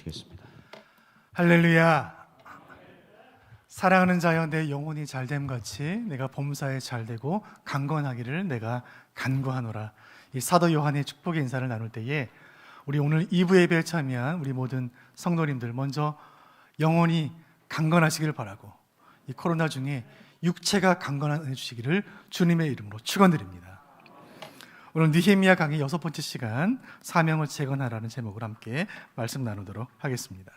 보시겠습니다. 할렐루야. 사랑하는 자여, 내 영혼이 잘됨같이 내가 범사에 잘되고 강건하기를 내가 간구하노라. 이 사도 요한의 축복의 인사를 나눌 때에 우리 오늘 2부 예배에 참여한 우리 모든 성도님들 먼저 영혼이 강건하시길 바라고, 이 코로나 중에 육체가 강건해 주시기를 주님의 이름으로 축원드립니다. 오늘 느헤미야 강의 6번째 시간, 사명을 재건하라는 제목으로 함께 말씀 나누도록 하겠습니다.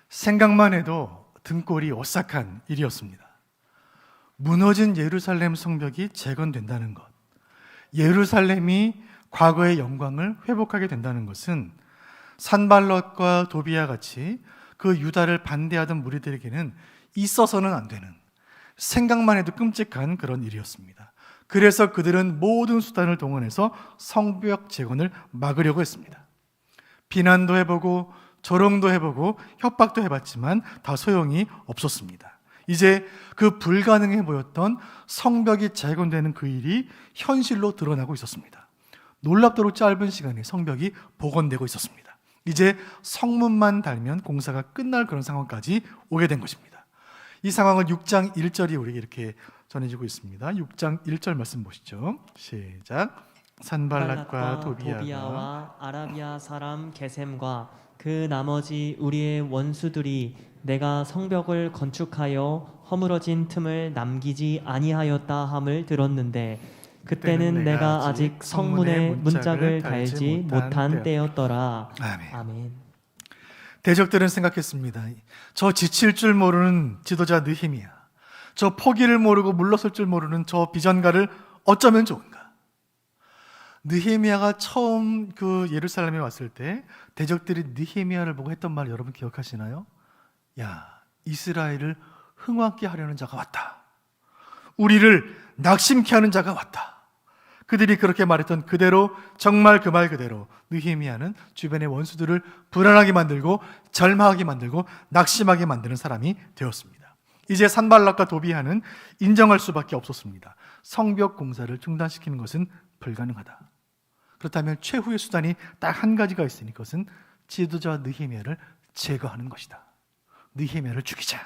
생각만 해도 등골이 오싹한 일이었습니다. 무너진 예루살렘 성벽이 재건된다는 것, 예루살렘이 과거의 영광을 회복하게 된다는 것은 산발롯과 도비아 같이 그 유다를 반대하던 무리들에게는 있어서는 안 되는, 생각만 해도 끔찍한 그런 일이었습니다. 그래서 그들은 모든 수단을 동원해서 성벽 재건을 막으려고 했습니다. 비난도 해보고 조롱도 해보고 협박도 해봤지만 다 소용이 없었습니다. 이제 그 불가능해 보였던 성벽이 재건되는 그 일이 현실로 드러나고 있었습니다. 놀랍도록 짧은 시간에 성벽이 복원되고 있었습니다. 이제 성문만 달면 공사가 끝날 그런 상황까지 오게 된 것입니다. 이 상황을 6장 1절이 우리에게 이렇게 전해지고 있습니다. 6장 1절 말씀 보시죠. 시작. 산발락과 도비아와 아라비아 사람 게셈과 그 나머지 우리의 원수들이 내가 성벽을 건축하여 허물어진 틈을 남기지 아니하였다 함을 들었는데 그때는 내가 아직 성문에 문짝을 달지 못한 때였더라. 아멘. 아멘. 대적들은 생각했습니다. 저 지칠 줄 모르는 지도자 느헤미야, 저 포기를 모르고 물러설 줄 모르는 저 비전가를 어쩌면 좋은가. 느헤미야가 처음 그 예루살렘에 왔을 때 대적들이 느헤미야를 보고 했던 말 여러분 기억하시나요? 야, 이스라엘을 흥왕케 하려는 자가 왔다. 우리를 낙심케 하는 자가 왔다. 그들이 그렇게 말했던 그대로, 정말 그 말 그대로 느헤미야는 주변의 원수들을 불안하게 만들고 절망하게 만들고 낙심하게 만드는 사람이 되었습니다. 이제 산발락과 도비아는 인정할 수밖에 없었습니다. 성벽 공사를 중단시키는 것은 불가능하다. 그렇다면 최후의 수단이 딱 한 가지가 있으니 그것은 지도자 느헤미야를 제거하는 것이다. 느헤미야를 죽이자.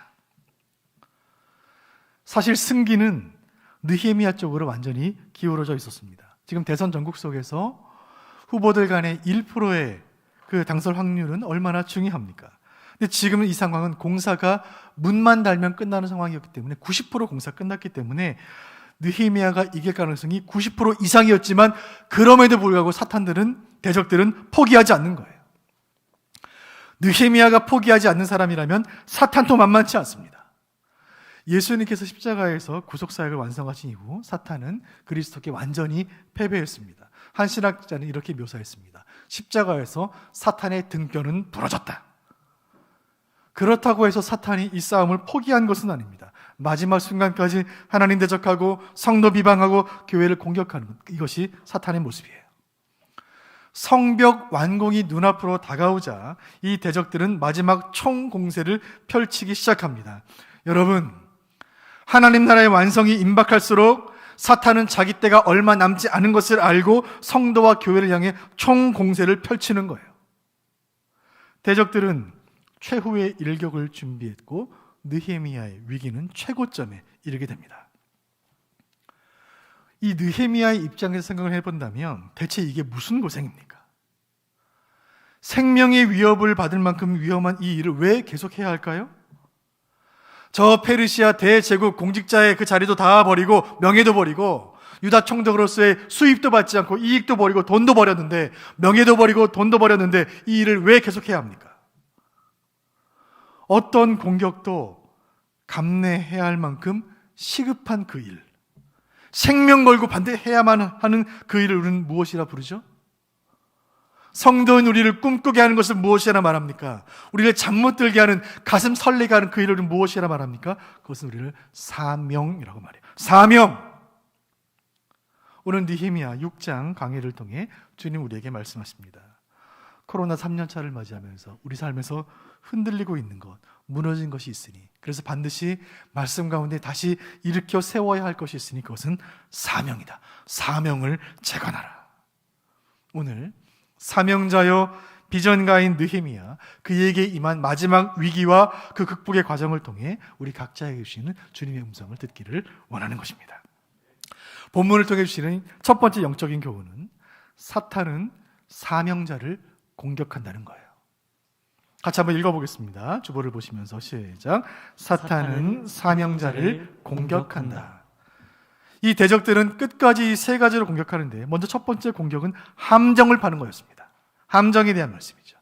사실 승기는 느헤미야 쪽으로 완전히 기울어져 있었습니다. 지금 대선 전국 속에서 후보들 간의 1%의 그 당선 확률은 얼마나 중요합니까? 근데 지금 이 상황은 공사가 문만 달면 끝나는 상황이었기 때문에 90% 공사 끝났기 때문에 느헤미야가 이길 가능성이 90% 이상이었지만 그럼에도 불구하고 대적들은 포기하지 않는 거예요. 느헤미야가 포기하지 않는 사람이라면 사탄도 만만치 않습니다. 예수님께서 십자가에서 구속사역을 완성하신 이후 사탄은 그리스도께 완전히 패배했습니다. 한 신학자는 이렇게 묘사했습니다. 십자가에서 사탄의 등뼈는 부러졌다. 그렇다고 해서 사탄이 이 싸움을 포기한 것은 아닙니다. 마지막 순간까지 하나님 대적하고 성도 비방하고 교회를 공격하는 것, 이것이 사탄의 모습이에요. 성벽 완공이 눈앞으로 다가오자 이 대적들은 마지막 총공세를 펼치기 시작합니다. 여러분, 하나님 나라의 완성이 임박할수록 사탄은 자기 때가 얼마 남지 않은 것을 알고 성도와 교회를 향해 총공세를 펼치는 거예요. 대적들은 최후의 일격을 준비했고 느헤미야의 위기는 최고점에 이르게 됩니다. 이 느헤미야의 입장에서 생각을 해본다면 대체 이게 무슨 고생입니까? 생명의 위협을 받을 만큼 위험한 이 일을 왜 계속해야 할까요? 저 페르시아 대제국 공직자의 그 자리도 다 버리고 명예도 버리고 유다 총독으로서의 수입도 받지 않고 이익도 버리고 돈도 버렸는데, 명예도 버리고 돈도 버렸는데 이 일을 왜 계속해야 합니까? 어떤 공격도 감내해야 할 만큼 시급한 그 일, 생명 걸고 반대해야만 하는 그 일을 우리는 무엇이라 부르죠? 성도인 우리를 꿈꾸게 하는 것을 무엇이라 말합니까? 우리를 잠 못 들게 하는, 가슴 설레게 하는 그 일을 무엇이라 말합니까? 그것은 우리를 사명이라고 말해요. 사명! 오늘 느헤미야 6장 강의를 통해 주님 우리에게 말씀하십니다. 코로나 3년차를 맞이하면서 우리 삶에서 흔들리고 있는 것, 무너진 것이 있으니, 그래서 반드시 말씀 가운데 다시 일으켜 세워야 할 것이 있으니 그것은 사명이다. 사명을 재건하라. 오늘 사명자여 비전가인 느헤미야, 그에게 임한 마지막 위기와 그 극복의 과정을 통해 우리 각자에게 주시는 주님의 음성을 듣기를 원하는 것입니다. 본문을 통해 주시는 첫 번째 영적인 교훈은 사탄은 사명자를 공격한다는 거예요. 같이 한번 읽어보겠습니다. 주보를 보시면서 시작. 사탄은 사명자를 공격한다. 이 대적들은 끝까지 세 가지로 공격하는데, 먼저 첫 번째 공격은 함정을 파는 거였습니다. 함정에 대한 말씀이죠.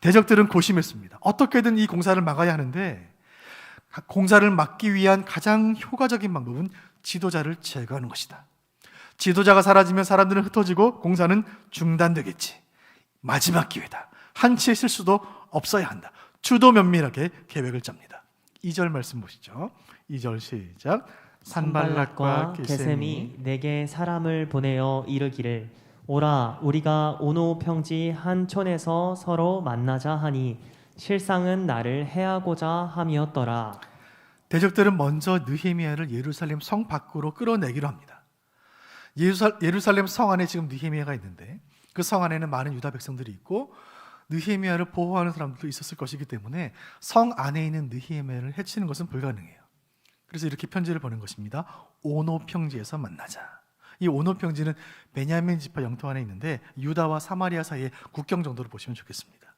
대적들은 고심했습니다. 어떻게든 이 공사를 막아야 하는데, 공사를 막기 위한 가장 효과적인 방법은 지도자를 제거하는 것이다. 지도자가 사라지면 사람들은 흩어지고 공사는 중단되겠지. 마지막 기회다. 한치의 실수도 없어야 한다. 주도 면밀하게 계획을 짭니다. 2절 말씀 보시죠. 2절 시작. 산발락과 게셈이 내게 사람을 보내어 이르기를 오라 우리가 오노 평지 한 촌에서 서로 만나자 하니 실상은 나를 해하고자 함이었더라. 대적들은 먼저 느헤미야를 예루살렘 성 밖으로 끌어내기로 합니다. 예루살렘 성 안에 지금 느헤미야가 있는데, 그 성 안에는 많은 유다 백성들이 있고 느헤미야를 보호하는 사람들도 있었을 것이기 때문에 성 안에 있는 느헤미야를 해치는 것은 불가능해요. 그래서 이렇게 편지를 보낸 것입니다. 오노 평지에서 만나자. 이 오노 평지는 베냐민 지파 영토 안에 있는데 유다와 사마리아 사이의 국경 정도로 보시면 좋겠습니다.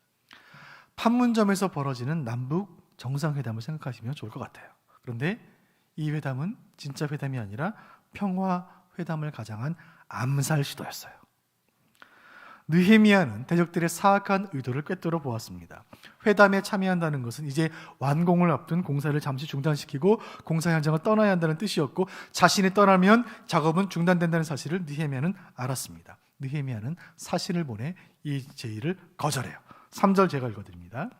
판문점에서 벌어지는 남북 정상회담을 생각하시면 좋을 것 같아요. 그런데 이 회담은 진짜 회담이 아니라 평화 회담을 가장한 암살 시도였어요. 느헤미야는 대적들의 사악한 의도를 꿰뚫어 보았습니다. 회담에 참여한다는 것은 이제 완공을 앞둔 공사를 잠시 중단시키고 공사 현장을 떠나야 한다는 뜻이었고, 자신이 떠나면 작업은 중단된다는 사실을 느헤미야는 알았습니다. 느헤미야는 사신을 보내 이 제의를 거절해요. 3절 제가 읽어드립니다.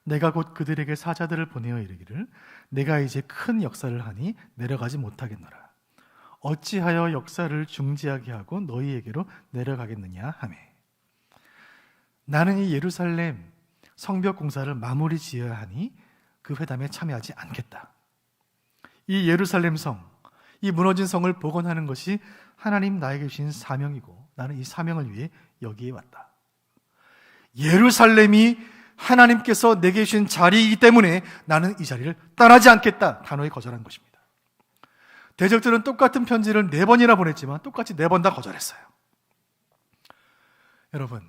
내가 곧 그들에게 사자들을 보내어 이르기를 내가 이제 큰 역사를 하니 내려가지 못하겠노라. 어찌하여 역사를 중지하게 하고 너희에게로 내려가겠느냐 하매, 나는 이 예루살렘 성벽 공사를 마무리 지어야 하니 그 회담에 참여하지 않겠다. 이 예루살렘 성, 이 무너진 성을 복원하는 것이 하나님 나에게 주신 사명이고 나는 이 사명을 위해 여기에 왔다. 예루살렘이 하나님께서 내게 주신 자리이기 때문에 나는 이 자리를 떠나지 않겠다. 단호히 거절한 것입니다. 대적들은 똑같은 편지를 4번이나 보냈지만 똑같이 4번 다 거절했어요. 여러분,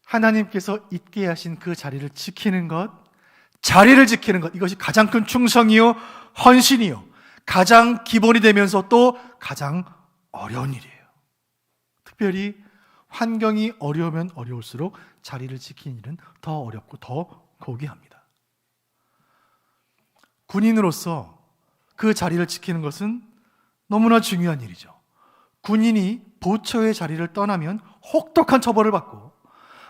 하나님께서 있게 하신 그 자리를 지키는 것, 자리를 지키는 것, 이것이 가장 큰 충성이요, 헌신이요, 가장 기본이 되면서 또 가장 어려운 일이에요. 특별히 환경이 어려우면 어려울수록 자리를 지키는 일은 더 어렵고 더 고귀합니다. 군인으로서 그 자리를 지키는 것은 너무나 중요한 일이죠. 군인이 보초의 자리를 떠나면 혹독한 처벌을 받고,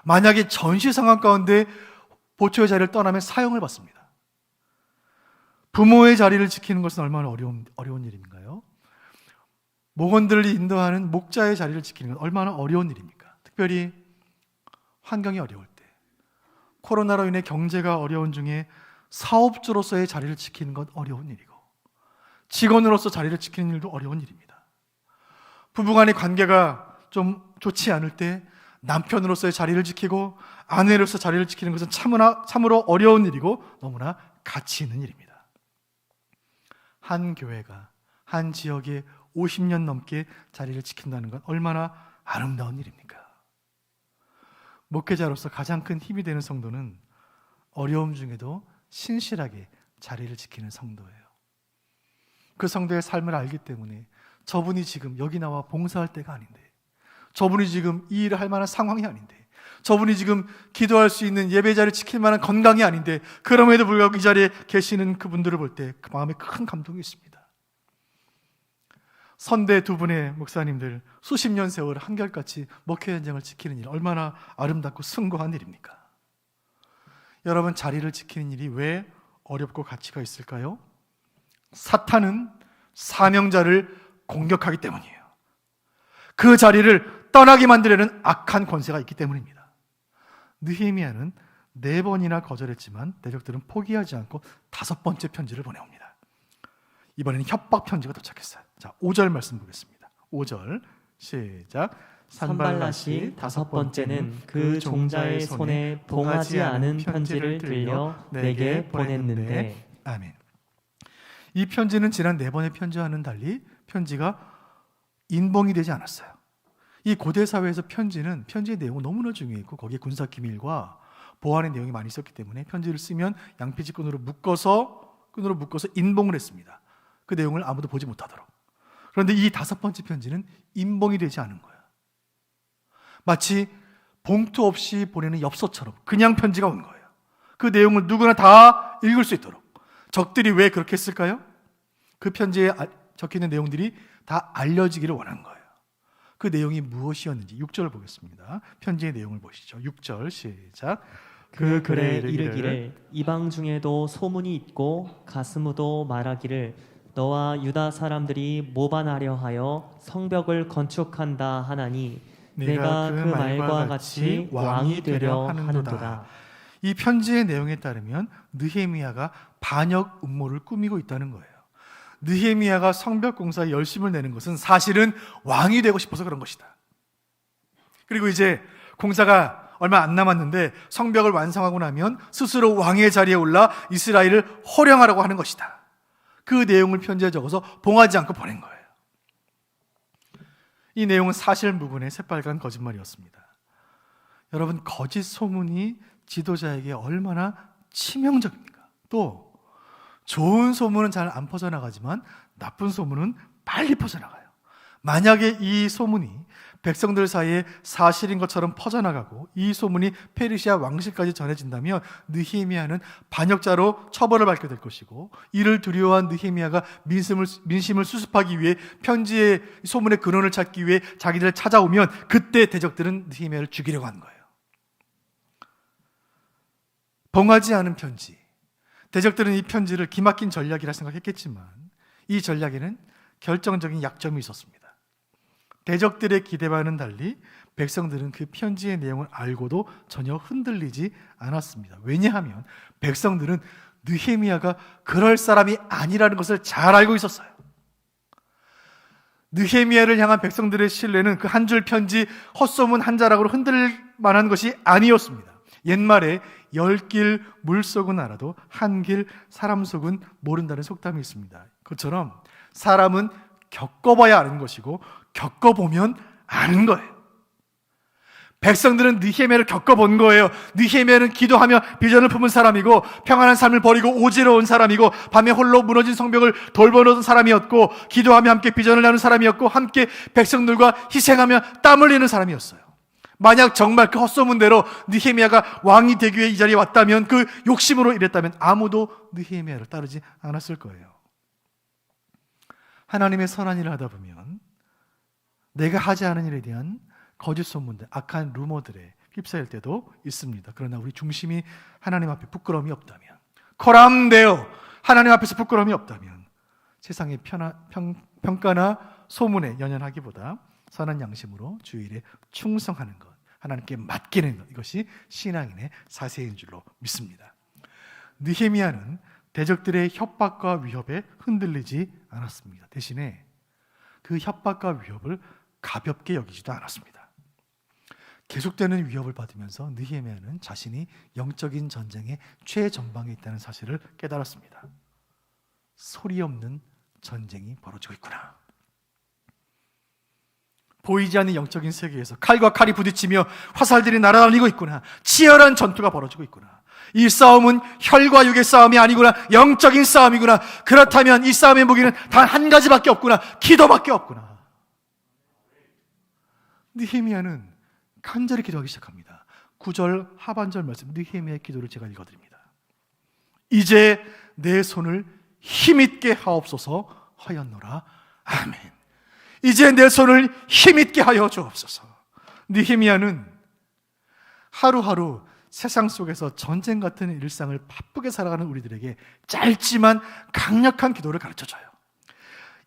만약에 전시 상황 가운데 보초의 자리를 떠나면 사형을 받습니다. 부모의 자리를 지키는 것은 얼마나 어려운 일인가요? 목원들을 인도하는 목자의 자리를 지키는 건 얼마나 어려운 일입니까? 특별히 환경이 어려울 때, 코로나로 인해 경제가 어려운 중에 사업주로서의 자리를 지키는 건 어려운 일이고, 직원으로서 자리를 지키는 일도 어려운 일입니다. 부부간의 관계가 좀 좋지 않을 때 남편으로서의 자리를 지키고 아내로서 자리를 지키는 것은 참으로 어려운 일이고 너무나 가치 있는 일입니다. 한 교회가 한 지역에 50년 넘게 자리를 지킨다는 건 얼마나 아름다운 일입니까? 목회자로서 가장 큰 힘이 되는 성도는 어려움 중에도 신실하게 자리를 지키는 성도예요. 그 성도의 삶을 알기 때문에 저분이 지금 여기 나와 봉사할 때가 아닌데, 저분이 지금 이 일을 할 만한 상황이 아닌데, 저분이 지금 기도할 수 있는 예배자를 지킬 만한 건강이 아닌데, 그럼에도 불구하고 이 자리에 계시는 그분들을 볼 때 그 마음에 큰 감동이 있습니다. 선대 2분의 목사님들 수십 년 세월 한결같이 목회 현장을 지키는 일, 얼마나 아름답고 숭고한 일입니까? 여러분, 자리를 지키는 일이 왜 어렵고 가치가 있을까요? 사탄은 사명자를 공격하기 때문이에요. 그 자리를 떠나게 만들려는 악한 권세가 있기 때문입니다. 느헤미야는 4번이나 거절했지만 대적들은 포기하지 않고 5번째 편지를 보내옵니다. 이번에는 협박 편지가 도착했어요. 자, 5절 말씀 보겠습니다. 5절 시작. 산발랏이 다섯 번째는 그 종자의 손에 봉하지 않은 편지를 들려 내게 보냈는데. 아멘. 이 편지는 지난 4번의 편지와는 달리 편지가 인봉이 되지 않았어요. 이 고대 사회에서 편지의 내용은 너무나 중요했고 거기에 군사 기밀과 보안의 내용이 많이 있었기 때문에 편지를 쓰면 양피지 끈으로 묶어서 인봉을 했습니다. 그 내용을 아무도 보지 못하도록. 그런데 이 5번째 편지는 인봉이 되지 않은 거예요. 마치 봉투 없이 보내는 엽서처럼 그냥 편지가 온 거예요. 그 내용을 누구나 다 읽을 수 있도록. 적들이 왜 그렇게 했을까요? 그 편지에 적혀있는 내용들이 다 알려지기를 원한 거예요. 그 내용이 무엇이었는지 6절을 보겠습니다. 편지의 내용을 보시죠. 6절 시작. 그 글에 이르기를 이방 중에도 소문이 있고 가스무도 말하기를 너와 유다 사람들이 모반하려 하여 성벽을 건축한다 하나니 내가 그 말과 같이 왕이 되려 하는도다. 이 편지의 내용에 따르면 느헤미야가 반역 음모를 꾸미고 있다는 거예요. 느헤미야가 성벽 공사에 열심을 내는 것은 사실은 왕이 되고 싶어서 그런 것이다. 그리고 이제 공사가 얼마 안 남았는데 성벽을 완성하고 나면 스스로 왕의 자리에 올라 이스라엘을 호령하라고 하는 것이다. 그 내용을 편지에 적어서 봉하지 않고 보낸 거예요. 이 내용은 사실 무근의 새빨간 거짓말이었습니다. 여러분, 거짓 소문이 지도자에게 얼마나 치명적입니까? 또 좋은 소문은 잘 안 퍼져나가지만 나쁜 소문은 빨리 퍼져나가요. 만약에 이 소문이 백성들 사이에 사실인 것처럼 퍼져나가고 이 소문이 페르시아 왕실까지 전해진다면 느헤미야는 반역자로 처벌을 받게 될 것이고, 이를 두려워한 느헤미야가 민심을 수습하기 위해 편지의 소문의 근원을 찾기 위해 자기들을 찾아오면 그때 대적들은 느헤미야를 죽이려고 하는 거예요. 봉하지 않은 편지. 대적들은 이 편지를 기막힌 전략이라 생각했겠지만 이 전략에는 결정적인 약점이 있었습니다. 대적들의 기대와는 달리 백성들은 그 편지의 내용을 알고도 전혀 흔들리지 않았습니다. 왜냐하면 백성들은 느헤미야가 그럴 사람이 아니라는 것을 잘 알고 있었어요. 느헤미야를 향한 백성들의 신뢰는 그 한 줄 편지 헛소문 한 자락으로 흔들 만한 것이 아니었습니다. 옛말에 10길 물속은 알아도 한 길 사람 속은 모른다는 속담이 있습니다. 그것처럼 사람은 겪어봐야 아는 것이고 겪어보면 아는 거예요. 백성들은 느헤미야를 겪어본 거예요. 느헤미야는 기도하며 비전을 품은 사람이고 평안한 삶을 버리고 오지러 온 사람이고 밤에 홀로 무너진 성벽을 돌보는 사람이었고 기도하며 함께 비전을 나눈 사람이었고 함께 백성들과 희생하며 땀 흘리는 사람이었어요. 만약 정말 그 헛소문대로 느헤미야가 왕이 되기 위해 이 자리에 왔다면, 그 욕심으로 이랬다면 아무도 느헤미야를 따르지 않았을 거예요. 하나님의 선한 일을 하다 보면 내가 하지 않은 일에 대한 거짓 소문들, 악한 루머들에 휩싸일 때도 있습니다. 그러나 우리 중심이 하나님 앞에 부끄러움이 없다면, 코람데오 하나님 앞에서 부끄러움이 없다면 세상의 평가나 소문에 연연하기보다 선한 양심으로 주일에 충성하는 것, 하나님께 맡기는 것, 이것이 신앙인의 자세인 줄로 믿습니다. 느헤미야는 대적들의 협박과 위협에 흔들리지 않았습니다. 대신에 그 협박과 위협을 가볍게 여기지도 않았습니다. 계속되는 위협을 받으면서 느헤미야는 자신이 영적인 전쟁의 최전방에 있다는 사실을 깨달았습니다. 소리 없는 전쟁이 벌어지고 있구나. 보이지 않는 영적인 세계에서 칼과 칼이 부딪히며 화살들이 날아다니고 있구나. 치열한 전투가 벌어지고 있구나. 이 싸움은 혈과 육의 싸움이 아니구나. 영적인 싸움이구나. 그렇다면 이 싸움의 무기는 단 한 가지밖에 없구나. 기도밖에 없구나. 느헤미야는 간절히 기도하기 시작합니다. 9절 하반절 말씀, 느헤미야의 기도를 제가 읽어드립니다. 이제 내 손을 힘있게 하옵소서 하였노라. 아멘. 이제 내 손을 힘있게 하여 주옵소서. 느헤미야는 하루하루 세상 속에서 전쟁 같은 일상을 바쁘게 살아가는 우리들에게 짧지만 강력한 기도를 가르쳐줘요.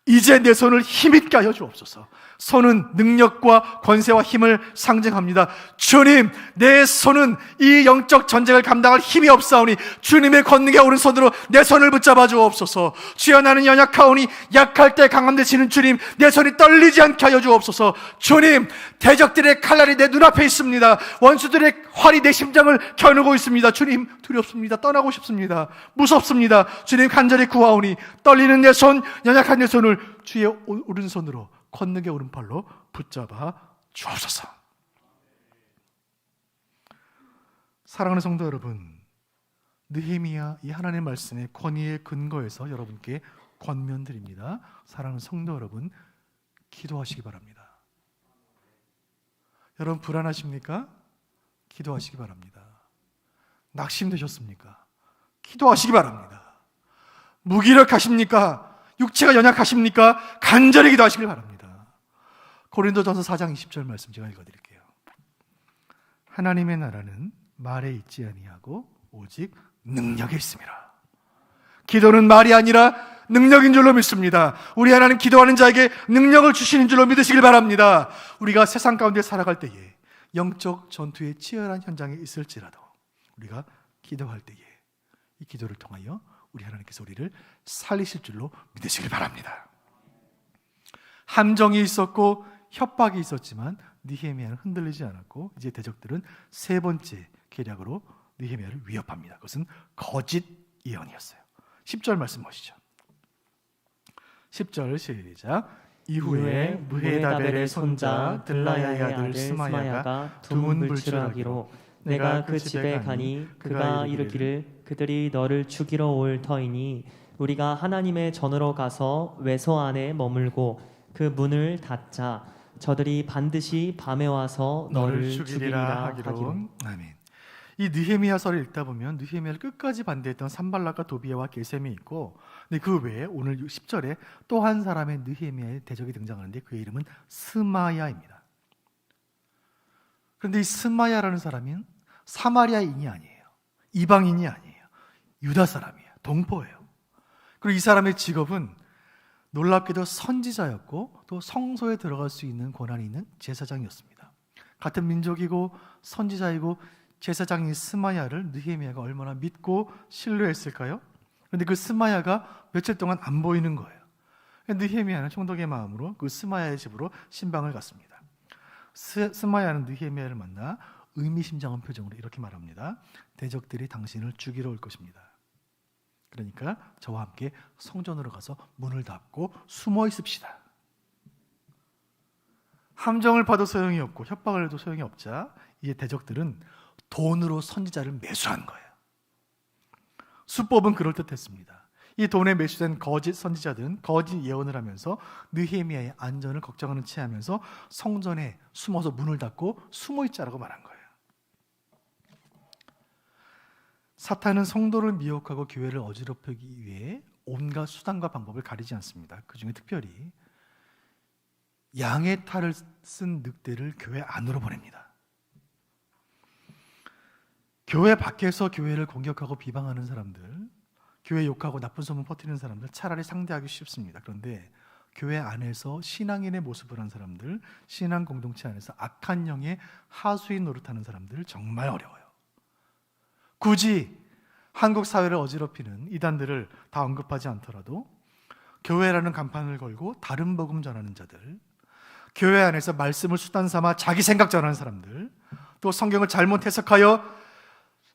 이제 내 손을 힘있게 하여 주옵소서. 손은 능력과 권세와 힘을 상징합니다. 주님, 내 손은 이 영적 전쟁을 감당할 힘이 없사오니 주님의 권능의 오른손으로 내 손을 붙잡아 주옵소서. 주여, 나는 연약하오니 약할 때 강함 되시는 주님, 내 손이 떨리지 않게 하여 주옵소서. 주님, 대적들의 칼날이 내 눈앞에 있습니다. 원수들의 활이 내 심장을 겨누고 있습니다. 주님, 두렵습니다. 떠나고 싶습니다. 무섭습니다. 주님, 간절히 구하오니 떨리는 내 손, 연약한 내 손을 주의 오른손으로, 권능의 오른팔로 붙잡아 주옵소서. 사랑하는 성도 여러분, 느헤미야 이 하나님의 말씀의 권위의 근거에서 여러분께 권면드립니다. 사랑하는 성도 여러분, 기도하시기 바랍니다. 여러분, 불안하십니까? 기도하시기 바랍니다. 낙심되셨습니까? 기도하시기 바랍니다. 무기력하십니까? 육체가 연약하십니까? 간절히 기도하시길 바랍니다. 고린도전서 4장 20절 말씀 제가 읽어드릴게요. 하나님의 나라는 말에 있지 아니하고 오직 능력에 있습니다. 기도는 말이 아니라 능력인 줄로 믿습니다. 우리 하나님, 기도하는 자에게 능력을 주시는 줄로 믿으시길 바랍니다. 우리가 세상 가운데 살아갈 때에 영적 전투의 치열한 현장에 있을지라도 우리가 기도할 때에 이 기도를 통하여 우리 하나님께서 우리를 살리실 줄로 믿으시길 바랍니다. 함정이 있었고 협박이 있었지만 느헤미야는 흔들리지 않았고, 이제 대적들은 세 번째 계략으로 느헤미야를 위협합니다. 그것은 거짓 예언이었어요. 10절 말씀 보시죠. 10절 시작. 이후에 무헤다벨의 손자 들라야의 아들 스마야가 두문불출하기로 내가 그 집에 가니 그가 이르기를 그들이 너를 죽이러 올 터이니 우리가 하나님의 전으로 가서 외소 안에 머물고 그 문을 닫자. 저들이 반드시 밤에 와서 너를 죽이리라 하기로. 아멘. 이 느헤미야서를 읽다 보면 느헤미야를 끝까지 반대했던 산발락과 도비야와 게셈이 있고, 근데 그 외에 오늘 10절에 또 한 사람의 느헤미야의 대적이 등장하는데 그의 이름은 스마야입니다. 그런데 이 스마야라는 사람은 사마리아인이 아니에요. 이방인이 아니에요. 유다 사람이에요. 동포예요. 그리고 이 사람의 직업은 놀랍게도 선지자였고 또 성소에 들어갈 수 있는 권한이 있는 제사장이었습니다. 같은 민족이고 선지자이고 제사장인 스마야를 느헤미야가 얼마나 믿고 신뢰했을까요? 그런데 그 스마야가 며칠 동안 안 보이는 거예요. 느헤미야는 총독의 마음으로 그 스마야의 집으로 신방을 갔습니다. 스마야는 느헤미야를 만나 의미심장한 표정으로 이렇게 말합니다. 대적들이 당신을 죽이러 올 것입니다. 그러니까 저와 함께 성전으로 가서 문을 닫고 숨어 있읍시다. 함정을 봐도 소용이 없고 협박을 해도 소용이 없자 이제 대적들은 돈으로 선지자를 매수한 거예요. 수법은 그럴듯했습니다. 이 돈에 매수된 거짓 선지자들은 거짓 예언을 하면서 느헤미야의 안전을 걱정하는 채 하면서 성전에 숨어서 문을 닫고 숨어 있자라고 말한 거예요. 사탄은 성도를 미혹하고 교회를 어지럽히기 위해 온갖 수단과 방법을 가리지 않습니다. 그 중에 특별히 양의 탈을 쓴 늑대를 교회 안으로 보냅니다. 교회 밖에서 교회를 공격하고 비방하는 사람들, 교회 욕하고 나쁜 소문 퍼뜨리는 사람들 차라리 상대하기 쉽습니다. 그런데 교회 안에서 신앙인의 모습을 한 사람들, 신앙 공동체 안에서 악한 영의 하수인 노릇하는 사람들 정말 어려워요. 굳이 한국 사회를 어지럽히는 이단들을 다 언급하지 않더라도 교회라는 간판을 걸고 다른 복음 전하는 자들, 교회 안에서 말씀을 수단 삼아 자기 생각 전하는 사람들, 또 성경을 잘못 해석하여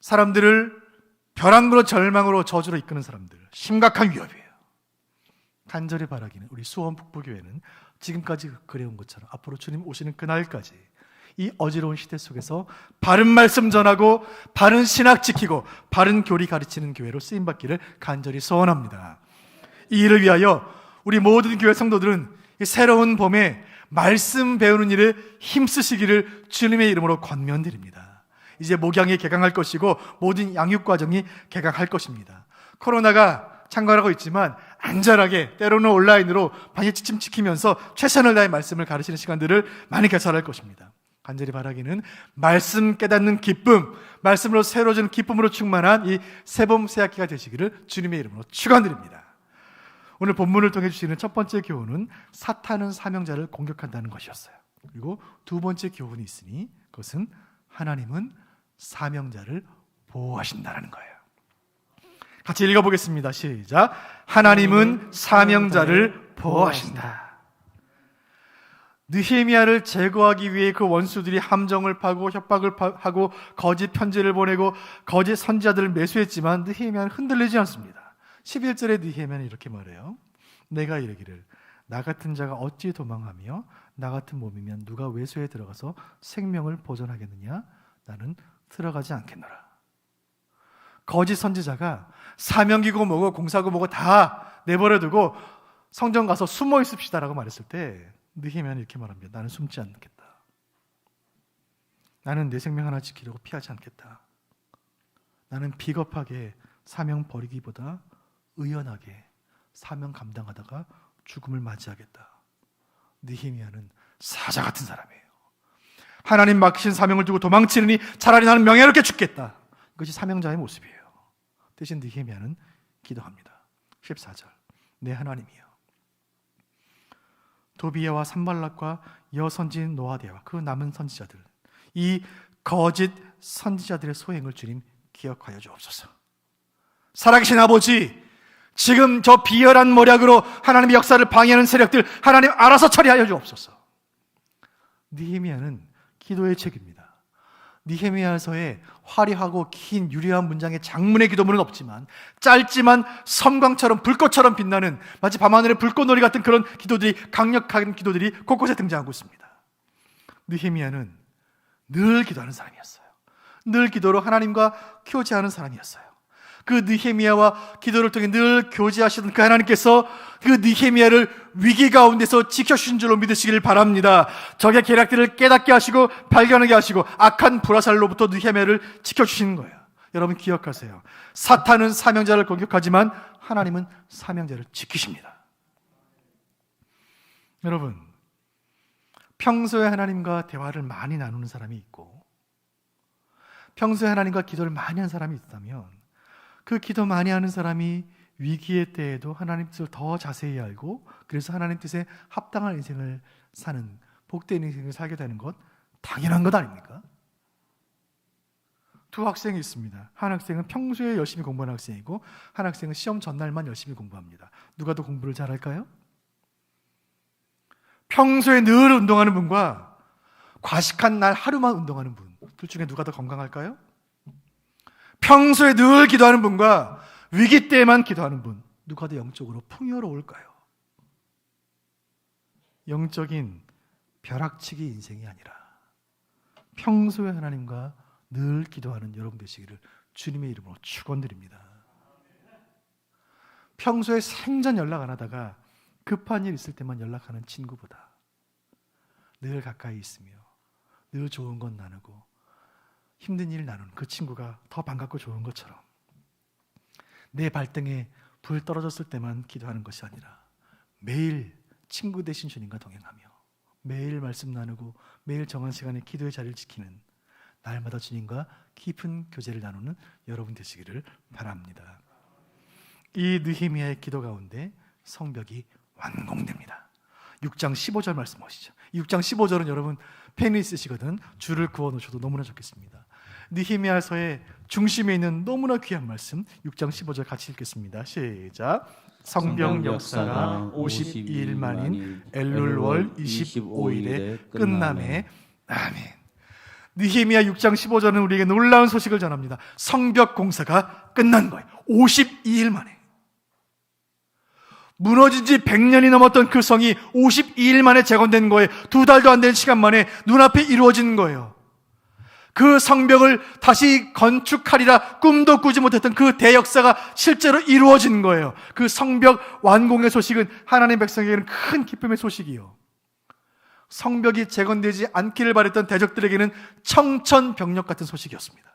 사람들을 벼랑으로 절망으로 저주로 이끄는 사람들, 심각한 위협이에요. 간절히 바라기는 우리 수원 북부교회는 지금까지 그래온 것처럼 앞으로 주님 오시는 그날까지 이 어지러운 시대 속에서 바른 말씀 전하고 바른 신학 지키고 바른 교리 가르치는 교회로 쓰임받기를 간절히 소원합니다. 이 일을 위하여 우리 모든 교회 성도들은 이 새로운 봄에 말씀 배우는 일에 힘쓰시기를 주님의 이름으로 권면드립니다. 이제 목양이 개강할 것이고 모든 양육 과정이 개강할 것입니다. 코로나가 창궐하고 있지만 안전하게 때로는 온라인으로 방역 지침 지키면서 최선을 다해 말씀을 가르치는 시간들을 많이 개설할 것입니다. 간절히 바라기는 말씀 깨닫는 기쁨, 말씀으로 새로워지는 기쁨으로 충만한 이 새봄 새학기가 되시기를 주님의 이름으로 축원드립니다. 오늘 본문을 통해 주시는 첫 번째 교훈은 사탄은 사명자를 공격한다는 것이었어요. 그리고 두 번째 교훈이 있으니 그것은 하나님은 사명자를 보호하신다는 거예요. 같이 읽어보겠습니다. 시작. 하나님은 사명자를 보호하신다. 느헤미야를 제거하기 위해 그 원수들이 함정을 파고 협박을 하고 거짓 편지를 보내고 거짓 선지자들을 매수했지만 느헤미야는 흔들리지 않습니다. 11절에 느헤미야는 이렇게 말해요. 내가 이르기를 나 같은 자가 어찌 도망하며 나 같은 몸이면 누가 외소에 들어가서 생명을 보존하겠느냐? 나는 들어가지 않겠노라. 거짓 선지자가 사명기고 뭐고 공사고 뭐고 다 내버려두고 성전 가서 숨어 있읍시다라고 말했을 때 느헤미야는 이렇게 말합니다. 나는 숨지 않겠다. 나는 내 생명 하나 지키려고 피하지 않겠다. 나는 비겁하게 사명 버리기보다 의연하게 사명 감당하다가 죽음을 맞이하겠다. 느헤미야는 사자 같은 사람이에요. 하나님 맡기신 사명을 두고 도망치느니 차라리 나는 명예롭게 죽겠다. 이것이 사명자의 모습이에요. 대신 느헤미야는 기도합니다. 14절 내 하나님이여 도비야와 산발락과 여선지인 노아디아와 그 남은 선지자들 이 거짓 선지자들의 소행을 주님 기억하여 주옵소서. 살아계신 아버지, 지금 저 비열한 모략으로 하나님의 역사를 방해하는 세력들 하나님 알아서 처리하여 주옵소서. 느헤미야는 기도의 책입니다. 느헤미야서에 화려하고 긴 유려한 문장의 장문의 기도문은 없지만 짧지만 섬광처럼 불꽃처럼 빛나는 마치 밤하늘의 불꽃놀이 같은 그런 기도들이, 강력한 기도들이 곳곳에 등장하고 있습니다. 느헤미야는 늘 기도하는 사람이었어요. 늘 기도로 하나님과 교제하는 사람이었어요. 그 느헤미야와 기도를 통해 늘 교제하시던 그 하나님께서 그 느헤미야를 위기 가운데서 지켜주신 줄로 믿으시길 바랍니다. 적의 계략들을 깨닫게 하시고 발견하게 하시고 악한 불화살로부터 느헤미야를 지켜주시는 거예요. 여러분 기억하세요. 사탄은 사명자를 공격하지만 하나님은 사명자를 지키십니다. 여러분, 평소에 하나님과 대화를 많이 나누는 사람이 있고 평소에 하나님과 기도를 많이 한 사람이 있다면 그 기도 많이 하는 사람이 위기의 때에도 하나님 뜻을 더 자세히 알고 그래서 하나님 뜻에 합당한 인생을 사는 복된 인생을 살게 되는 것 당연한 것 아닙니까? 두 학생이 있습니다. 한 학생은 평소에 열심히 공부하는 학생이고 한 학생은 시험 전날만 열심히 공부합니다. 누가 더 공부를 잘할까요? 평소에 늘 운동하는 분과 과식한 날 하루만 운동하는 분, 둘 중에 누가 더 건강할까요? 평소에 늘 기도하는 분과 위기 때에만 기도하는 분, 누가 더 영적으로 풍요로울까요? 영적인 벼락치기 인생이 아니라 평소에 하나님과 늘 기도하는 여러분 되시기를 주님의 이름으로 축원드립니다. 평소에 생전 연락 안 하다가 급한 일 있을 때만 연락하는 친구보다 늘 가까이 있으며 늘 좋은 것 나누고 힘든 일 나누는 그 친구가 더 반갑고 좋은 것처럼 내 발등에 불 떨어졌을 때만 기도하는 것이 아니라 매일 친구 되신 주님과 동행하며 매일 말씀 나누고 매일 정한 시간에 기도의 자리를 지키는 날마다 주님과 깊은 교제를 나누는 여러분 되시기를 바랍니다. 이 느헤미야의 기도 가운데 성벽이 완공됩니다. 6장 15절 말씀 보시죠. 6장 15절은 여러분 펜이 있으시거든 줄을 그어 놓으셔도 너무나 좋겠습니다. 느헤미야서의 중심에 있는 너무나 귀한 말씀 6장 15절 같이 읽겠습니다. 시작. 성벽 역사가 52일 만인 엘룰월 25일에 끝남에 아멘. 느헤미야 6장 15절은 우리에게 놀라운 소식을 전합니다. 성벽 공사가 끝난 거예요. 52일 만에. 무너진 지 100년이 넘었던 그 성이 52일 만에 재건된 거예요. 2달도 안 된 시간 만에 눈앞에 이루어진 거예요. 그 성벽을 다시 건축하리라 꿈도 꾸지 못했던 그 대역사가 실제로 이루어진 거예요. 그 성벽 완공의 소식은 하나님의 백성에게는 큰 기쁨의 소식이요. 성벽이 재건되지 않기를 바랬던 대적들에게는 청천벽력 같은 소식이었습니다.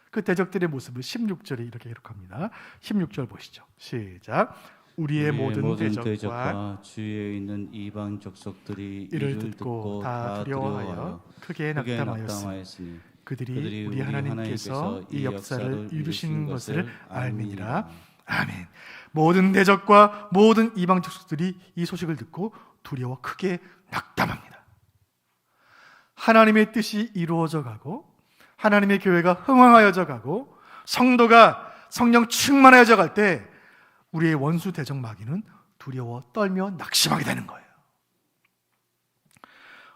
그 대적들의 모습을 16절에 이렇게 기록합니다. 16절 보시죠. 시작. 우리의 모든 대적과 주위에 있는 이방 족속들이 이를 듣고 다 두려워하여 크게 낙담하였으니 그들이 우리 하나님께서 이 역사를 이루신 것을 알미니라. 아멘. 모든 대적과 모든 이방 족속들이 이 소식을 듣고 두려워 크게 낙담합니다. 하나님의 뜻이 이루어져 가고 하나님의 교회가 흥왕하여져 가고 성도가 성령 충만하여져 갈 때 우리의 원수 대적 마귀는 두려워 떨며 낙심하게 되는 거예요.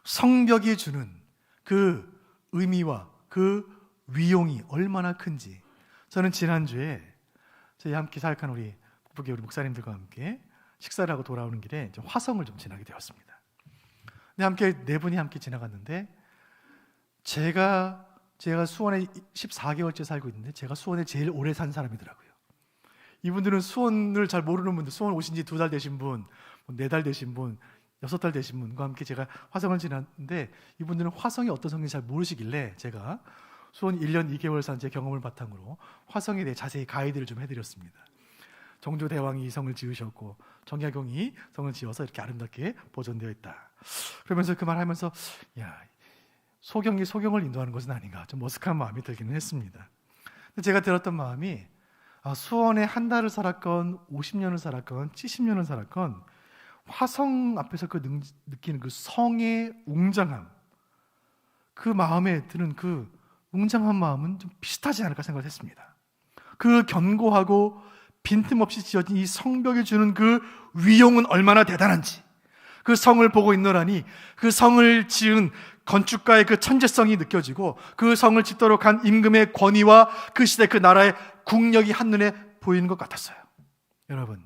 성벽이 주는 그 의미와 그 위용이 얼마나 큰지 저는 지난주에 저희 함께 사역한 우리 북부교회 우리 목사님들과 함께 식사를 하고 돌아오는 길에 화성을 좀 지나게 되었습니다. 근데 함께 네 분이 함께 지나갔는데 제가 수원에 14개월째 살고 있는데 제가 수원에 제일 오래 산 사람이더라고요. 이분들은 수원을 잘 모르는 분들, 수원 오신 지 2달 되신 분, 4달 되신 분, 6달 되신 분과 함께 제가 화성을 지났는데 이분들은 화성이 어떤 성인지 잘 모르시길래 제가 수원 1년 2개월 산 제 경험을 바탕으로 화성에 대해 자세히 가이드를 좀 해드렸습니다. 정조대왕이 이 성을 지으셨고 정약용이 성을 지어서 이렇게 아름답게 보존되어 있다. 그러면서 그 말 하면서 소경이 소경을 인도하는 것은 아닌가 좀 머쓱한 마음이 들기는 했습니다. 근데 제가 들었던 마음이 수원에 한 달을 살았건 50년을 살았건 70년을 살았건 화성 앞에서 느끼는 그 성의 웅장함, 그 마음에 드는 그 웅장한 마음은 좀 비슷하지 않을까 생각을 했습니다. 그 견고하고 빈틈없이 지어진 이 성벽이 주는 그 위용은 얼마나 대단한지, 그 성을 보고 있노라니 그 성을 지은 건축가의 그 천재성이 느껴지고 그 성을 짓도록 한 임금의 권위와 그 시대 그 나라의 국력이 한눈에 보이는 것 같았어요. 여러분,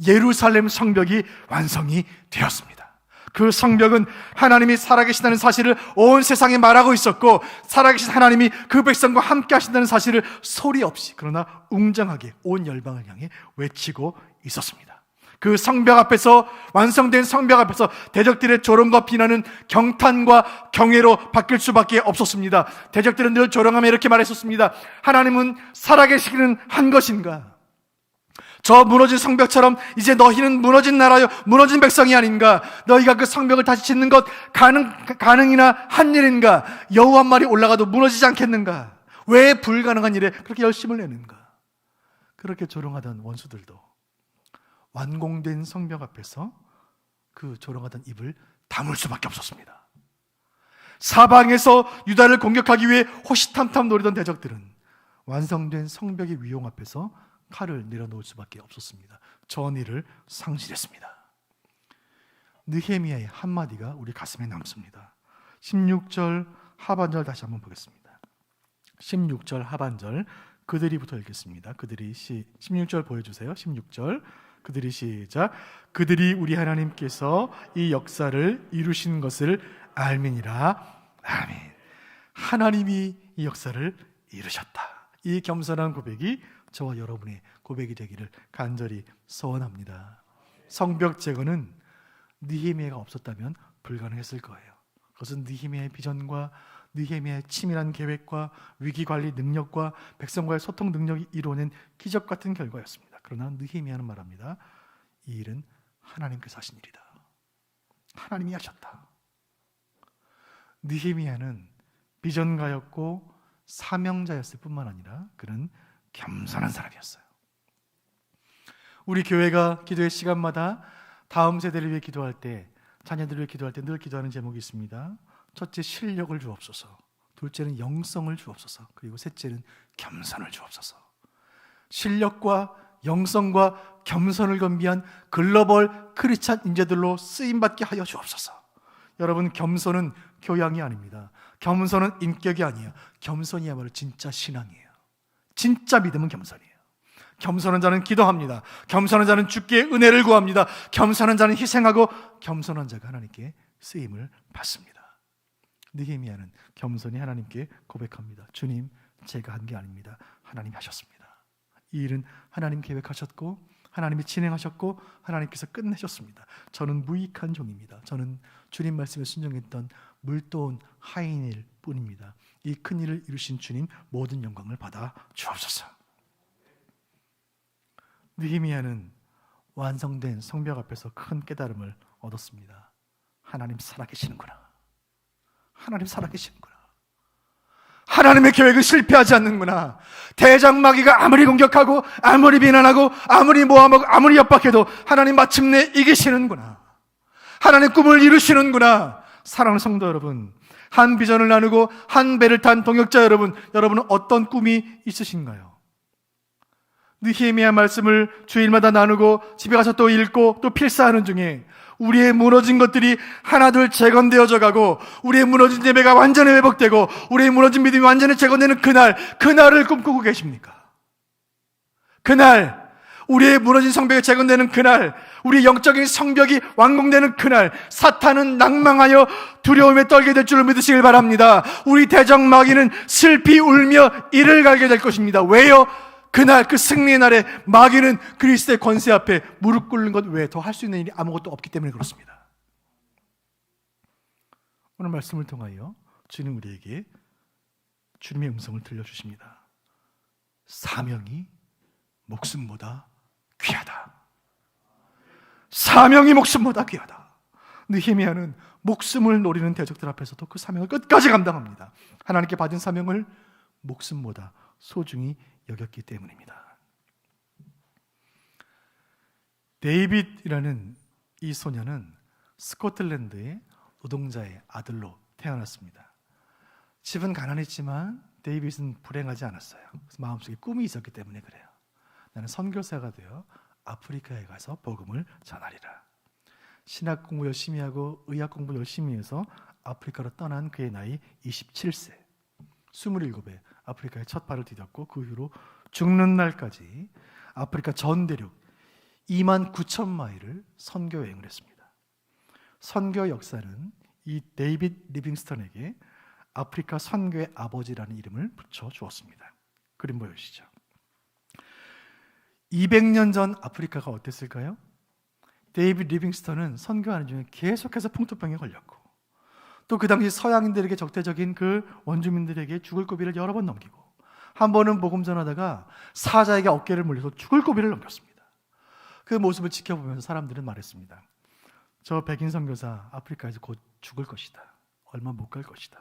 예루살렘 성벽이 완성이 되었습니다. 그 성벽은 하나님이 살아계시다는 사실을 온 세상에 말하고 있었고 살아계신 하나님이 그 백성과 함께 하신다는 사실을 소리 없이 그러나 웅장하게 온 열방을 향해 외치고 있었습니다. 그 성벽 앞에서, 완성된 성벽 앞에서 대적들의 조롱과 비난은 경탄과 경외로 바뀔 수밖에 없었습니다. 대적들은 늘 조롱하며 이렇게 말했었습니다. 하나님은 살아계시기는 한 것인가? 저 무너진 성벽처럼 이제 너희는 무너진 나라요, 무너진 백성이 아닌가? 너희가 그 성벽을 다시 짓는 것 가능이나 한 일인가? 여우 한 마리 올라가도 무너지지 않겠는가? 왜 불가능한 일에 그렇게 열심을 내는가? 그렇게 조롱하던 원수들도 완공된 성벽 앞에서 그 조롱하던 입을 다물 수밖에 없었습니다. 사방에서 유다를 공격하기 위해 호시탐탐 노리던 대적들은 완성된 성벽의 위용 앞에서 칼을 내려놓을 수밖에 없었습니다. 전의를 상실했습니다. 느헤미야의 한마디가 우리 가슴에 남습니다. 16절 하반절 다시 한번 보겠습니다. 16절 하반절 그들이부터 읽겠습니다. 16절 보여주세요. 16절 그들이 시작. 그들이 우리 하나님께서 이 역사를 이루신 것을 알미니라. 아멘. 하나님이 이 역사를 이루셨다. 이 겸손한 고백이 저와 여러분의 고백이 되기를 간절히 소원합니다. 성벽 재건은 느헤미야가 없었다면 불가능했을 거예요. 그것은 느헤미야의 비전과 느헤미야의 치밀한 계획과 위기관리 능력과 백성과의 소통 능력이 이루어낸 기적 같은 결과였습니다. 그러나 느헤미야는 말합니다. 이 일은 하나님께서 하신 일이다. 하나님이 하셨다. 느헤미야는 비전가였고 사명자였을 뿐만 아니라 그는 겸손한 사람이었어요. 우리 교회가 기도의 시간마다 다음 세대를 위해 기도할 때, 자녀들을 위해 기도할 때 늘 기도하는 제목이 있습니다. 첫째, 실력을 주옵소서. 둘째는 영성을 주옵소서. 그리고 셋째는 겸손을 주옵소서. 실력과 영성과 겸손을 겸비한 글로벌 크리스찬 인재들로 쓰임받게 하여 주옵소서. 여러분, 겸손은 교양이 아닙니다. 겸손은 인격이 아니에요. 겸손이야말로 진짜 신앙이에요. 진짜 믿음은 겸손이에요. 겸손한 자는 기도합니다. 겸손한 자는 주께 은혜를 구합니다. 겸손한 자는 희생하고 겸손한 자가 하나님께 쓰임을 받습니다. 느헤미야는 겸손히 하나님께 고백합니다. 주님, 제가 한 게 아닙니다. 하나님이 하셨습니다. 이 일은 하나님 계획하셨고 하나님이 진행하셨고 하나님께서 끝내셨습니다. 저는 무익한 종입니다. 저는 주님 말씀에 순종했던 물도온 하인일 뿐입니다. 이 큰 일을 이루신 주님 모든 영광을 받아 주옵소서. 느헤미야는 완성된 성벽 앞에서 큰 깨달음을 얻었습니다. 하나님 살아계시는구나. 하나님 살아계시는구나. 하나님의 계획은 실패하지 않는구나. 대장마귀가 아무리 공격하고 아무리 비난하고 아무리 모함하고 아무리 협박해도 하나님 마침내 이기시는구나. 하나님 꿈을 이루시는구나. 사랑하는 성도 여러분, 한 비전을 나누고 한 배를 탄 동역자 여러분, 여러분은 어떤 꿈이 있으신가요? 느헤미야 말씀을 주일마다 나누고 집에 가서 또 읽고 또 필사하는 중에 우리의 무너진 것들이 하나둘 재건되어져 가고 우리의 무너진 예배가 완전히 회복되고 우리의 무너진 믿음이 완전히 재건되는 그날을 꿈꾸고 계십니까? 그날, 우리의 무너진 성벽이 재건되는 그날, 우리 영적인 성벽이 완공되는 그날, 사탄은 낭망하여 두려움에 떨게 될 줄을 믿으시길 바랍니다. 우리 대적마귀는 슬피 울며 이를 갈게 될 것입니다. 왜요? 그날, 그 승리의 날에 마귀는 그리스도의 권세 앞에 무릎 꿇는 것 외에 더 할 수 있는 일이 아무것도 없기 때문에 그렇습니다. 오늘 말씀을 통하여 주님 우리에게 주님의 음성을 들려주십니다. 사명이 목숨보다 귀하다. 사명이 목숨보다 귀하다. 느헤미야는 목숨을 노리는 대적들 앞에서도 그 사명을 끝까지 감당합니다. 하나님께 받은 사명을 목숨보다 소중히 여겼기 때문입니다. 데이빗이라는 이 소녀는 스코틀랜드의 노동자의 아들로 태어났습니다. 집은 가난했지만 데이빗은 불행하지 않았어요. 그래서 마음속에 꿈이 있었기 때문에 그래요. 나는 선교사가 되어 아프리카에 가서 복음을 전하리라. 신학 공부 열심히 하고 의학 공부 열심히 해서 아프리카로 떠난 그의 나이 27세. 27에 아프리카에 첫 발을 디뎠고 그 이후로 죽는 날까지 아프리카 전 대륙 29,000마일을 선교 여행을 했습니다. 선교 역사는 이 데이빗 리빙스턴에게 아프리카 선교의 아버지라는 이름을 붙여 주었습니다. 그림 보여주시죠. 200년 전 아프리카가 어땠을까요? 데이빗 리빙스턴은 선교하는 중에 계속해서 풍토병에 걸렸고 또 그 당시 서양인들에게 적대적인 그 원주민들에게 죽을 고비를 여러 번 넘기고 한 번은 복음 전하다가 사자에게 어깨를 물려서 죽을 고비를 넘겼습니다. 그 모습을 지켜보면서 사람들은 말했습니다. 저 백인 선교사 아프리카에서 곧 죽을 것이다. 얼마 못 갈 것이다.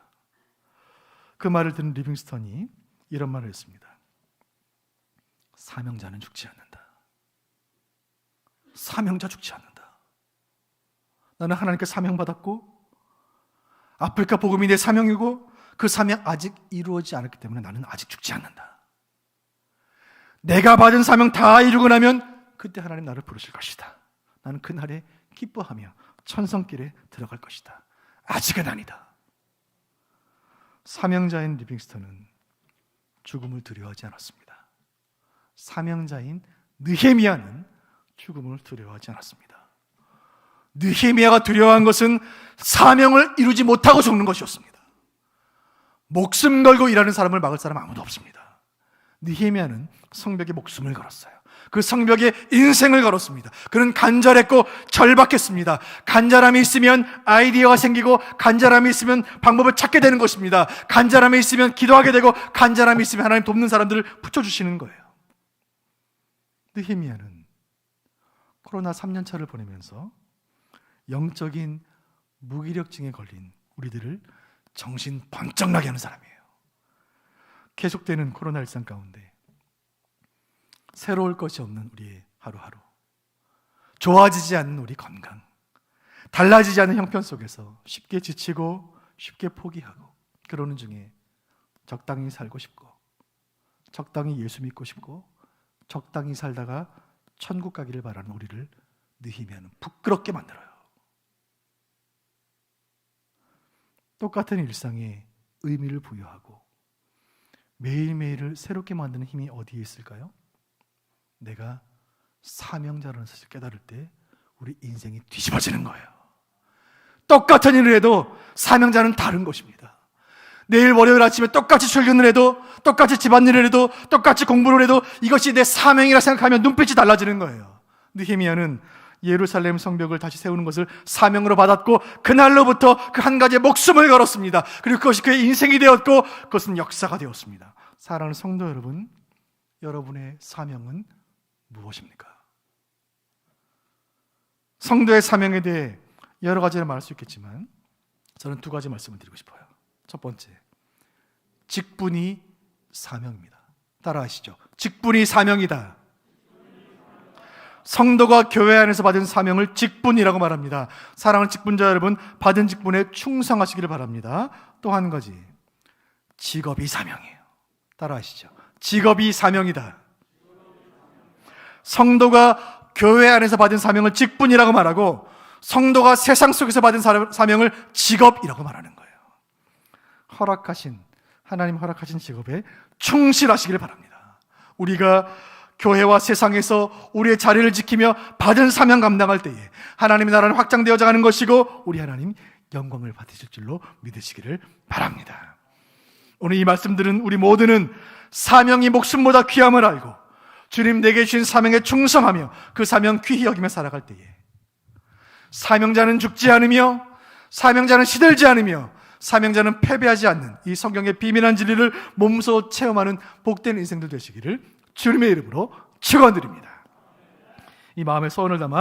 그 말을 들은 리빙스턴이 이런 말을 했습니다. 사명자는 죽지 않는다. 사명자 죽지 않는다. 나는 하나님께 사명받았고 아프리카 복음이 내 사명이고 그 사명 아직 이루어지지 않았기 때문에 나는 아직 죽지 않는다. 내가 받은 사명 다 이루고 나면 그때 하나님 나를 부르실 것이다. 나는 그날에 기뻐하며 천성길에 들어갈 것이다. 아직은 아니다. 사명자인 리빙스턴은 죽음을 두려워하지 않았습니다. 사명자인 느헤미야는 죽음을 두려워하지 않았습니다. 느헤미야가 두려워한 것은 사명을 이루지 못하고 죽는 것이었습니다. 목숨 걸고 일하는 사람을 막을 사람 아무도 없습니다. 느헤미야는 성벽에 목숨을 걸었어요. 그 성벽에 인생을 걸었습니다. 그는 간절했고 절박했습니다. 간절함이 있으면 아이디어가 생기고 간절함이 있으면 방법을 찾게 되는 것입니다. 간절함이 있으면 기도하게 되고 간절함이 있으면 하나님 돕는 사람들을 붙여주시는 거예요. 느헤미야는 코로나 3년차를 보내면서 영적인 무기력증에 걸린 우리들을 정신 번쩍 나게 하는 사람이에요. 계속되는 코로나 일상 가운데 새로울 것이 없는 우리의 하루하루, 좋아지지 않는 우리 건강, 달라지지 않는 형편 속에서 쉽게 지치고 쉽게 포기하고 그러는 중에 적당히 살고 싶고 적당히 예수 믿고 싶고 적당히 살다가 천국 가기를 바라는 우리를 느헤미야는 부끄럽게 만들어요. 똑같은 일상에 의미를 부여하고 매일매일을 새롭게 만드는 힘이 어디에 있을까요? 내가 사명자라는 사실을 깨달을 때 우리 인생이 뒤집어지는 거예요. 똑같은 일을 해도 사명자는 다른 것입니다. 내일 월요일 아침에 똑같이 출근을 해도 똑같이 집안일을 해도 똑같이 공부를 해도 이것이 내 사명이라 생각하면 눈빛이 달라지는 거예요. 느헤미야는 예루살렘 성벽을 다시 세우는 것을 사명으로 받았고 그날로부터 그 한 가지의 목숨을 걸었습니다. 그리고 그것이 그의 인생이 되었고 그것은 역사가 되었습니다. 사랑하는 성도 여러분, 여러분의 사명은 무엇입니까? 성도의 사명에 대해 여러 가지를 말할 수 있겠지만 저는 두 가지 말씀을 드리고 싶어요. 첫 번째, 직분이 사명입니다. 따라하시죠. 직분이 사명이다. 성도가 교회 안에서 받은 사명을 직분이라고 말합니다. 사랑하는 직분자 여러분, 받은 직분에 충성하시기를 바랍니다. 또 한 가지, 직업이 사명이에요. 따라하시죠. 직업이 사명이다. 성도가 교회 안에서 받은 사명을 직분이라고 말하고, 성도가 세상 속에서 받은 사명을 직업이라고 말하는 거예요. 하나님 허락하신 직업에 충실하시기를 바랍니다. 우리가 교회와 세상에서 우리의 자리를 지키며 받은 사명 감당할 때에 하나님의 나라는 확장되어져 가는 것이고, 우리 하나님 영광을 받으실 줄로 믿으시기를 바랍니다. 오늘 이 말씀들은 우리 모두는 사명이 목숨보다 귀함을 알고 주님 내게 주신 사명에 충성하며 그 사명 귀히 여기며 살아갈 때에 사명자는 죽지 않으며 사명자는 시들지 않으며 사명자는 패배하지 않는 이 성경의 비밀한 진리를 몸소 체험하는 복된 인생들 되시기를 주님의 이름으로 축원드립니다. 이 마음의 소원을 담아